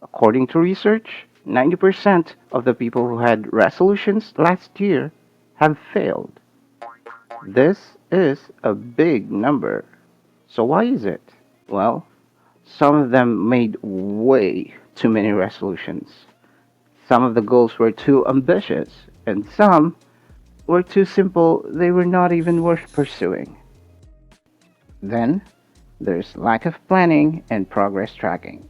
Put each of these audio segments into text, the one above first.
According to research, 90% of the people who had resolutions last year have failed. This is a big number. So why is it? Well, some of them made way too many resolutions. Some of the goals were too ambitious, and some were too simple, they were not even worth pursuing. Then, there's lack of planning and progress tracking.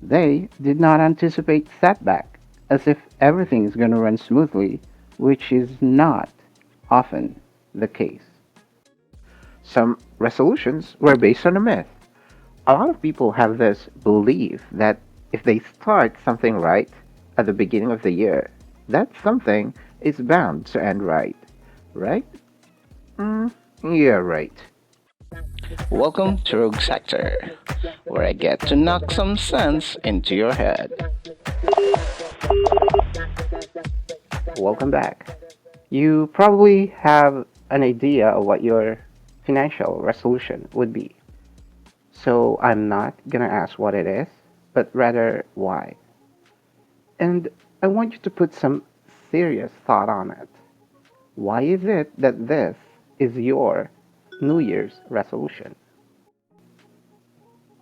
They did not anticipate setback, as if everything is going to run smoothly, which is not often the case. Some resolutions were based on a myth. A lot of people have this belief that if they start something right at the beginning of the year, that something is bound to end right. Right? Mm, yeah, right. Welcome to Rogue Sector, where I get to knock some sense into your head. Welcome back. You probably have an idea of what your financial resolution would be. So I'm not gonna ask what it is, but rather why. And I want you to put some serious thought on it. Why is it that this is your New Year's resolution?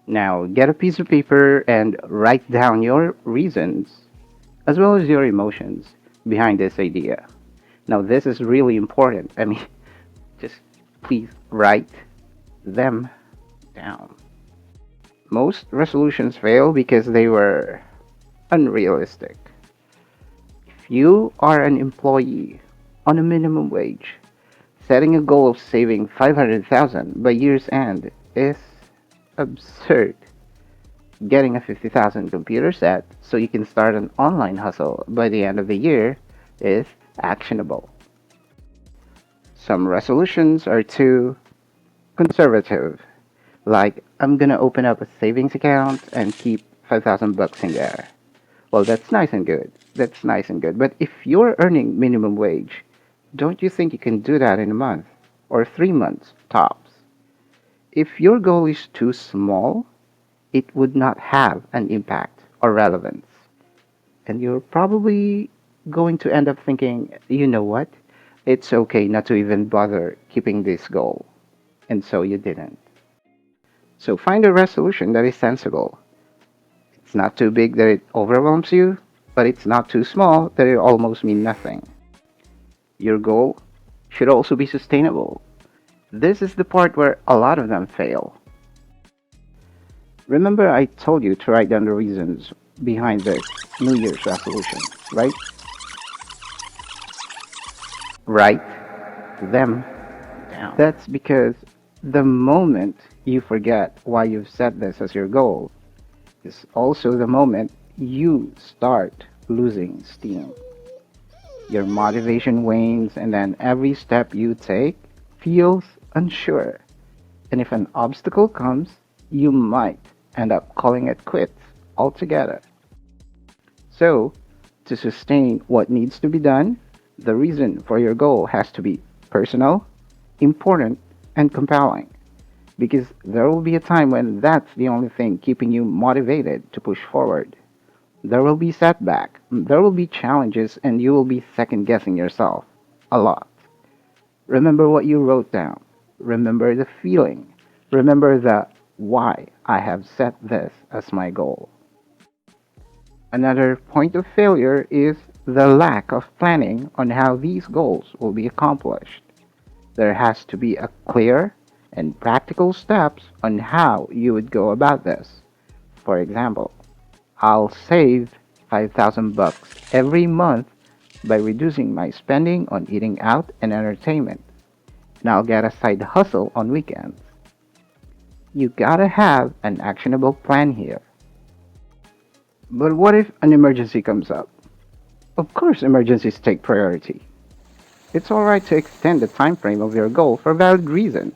Now, get a piece of paper and write down your reasons as well as your emotions behind this idea. Now, this is really important. I mean, just please write them down. Most resolutions fail because they were unrealistic. If you are an employee on a minimum wage, setting a goal of saving 500,000 by year's end is absurd. Getting a 50,000 computer set so you can start an online hustle by the end of the year is actionable. Some resolutions are too conservative, like I'm gonna open up a savings account and keep 5,000 bucks in there. Well, that's nice and good. That's nice and good. But if you're earning minimum wage, don't you think you can do that in a month or 3 months tops? If your goal is too small, it would not have an impact or relevance. And you're probably going to end up thinking, you know what? It's okay not to even bother keeping this goal. And so you didn't. So find a resolution that is sensible. It's not too big that it overwhelms you, but it's not too small that it almost means nothing. Your goal should also be sustainable. This is the part where a lot of them fail. Remember, I told you to write down the reasons behind this New Year's resolution, right? Write them down. That's because the moment you forget why you've set this as your goal is also the moment you start losing steam. Your motivation wanes, and then every step you take feels unsure. And if an obstacle comes, you might end up calling it quits altogether. So, to sustain what needs to be done, the reason for your goal has to be personal, important, and compelling. Because there will be a time when that's the only thing keeping you motivated to push forward. There will be setback, there will be challenges, and you will be second guessing yourself a lot. Remember what you wrote down. Remember the feeling. Remember the why I have set this as my goal. Another point of failure is the lack of planning on how these goals will be accomplished. There has to be a clear and practical steps on how you would go about this. For example, I'll save 5,000 bucks every month by reducing my spending on eating out and entertainment. And I'll get a side hustle on weekends. You gotta have an actionable plan here. But what if an emergency comes up? Of course, emergencies take priority. It's alright to extend the time frame of your goal for valid reasons,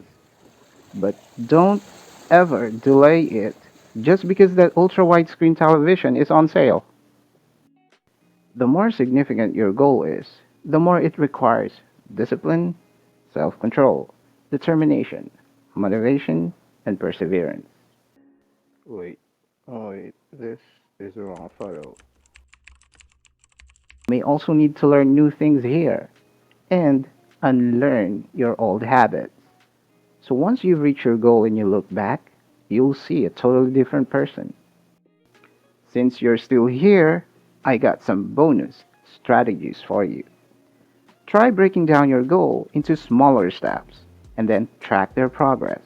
but don't ever delay it just because that ultra widescreen television is on sale. The more significant your goal is, the more it requires discipline, self control, determination, motivation, and perseverance. Wait, this is is the wrong photo. You may also need to learn new things here and unlearn your old habits. So once you've reached your goal and you look back, you'll see a totally different person. Since you're still here, I got some bonus strategies for you. Try breaking down your goal into smaller steps and then track their progress.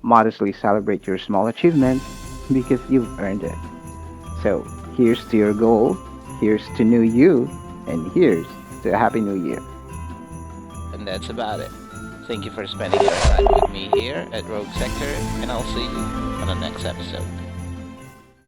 Modestly celebrate your small achievements because you've earned it. So, here's to your goal, here's to new you, and here's to a happy new year. And that's about it. Thank you for spending your time with me here at Rogue Sector, and I'll see you on the next episode.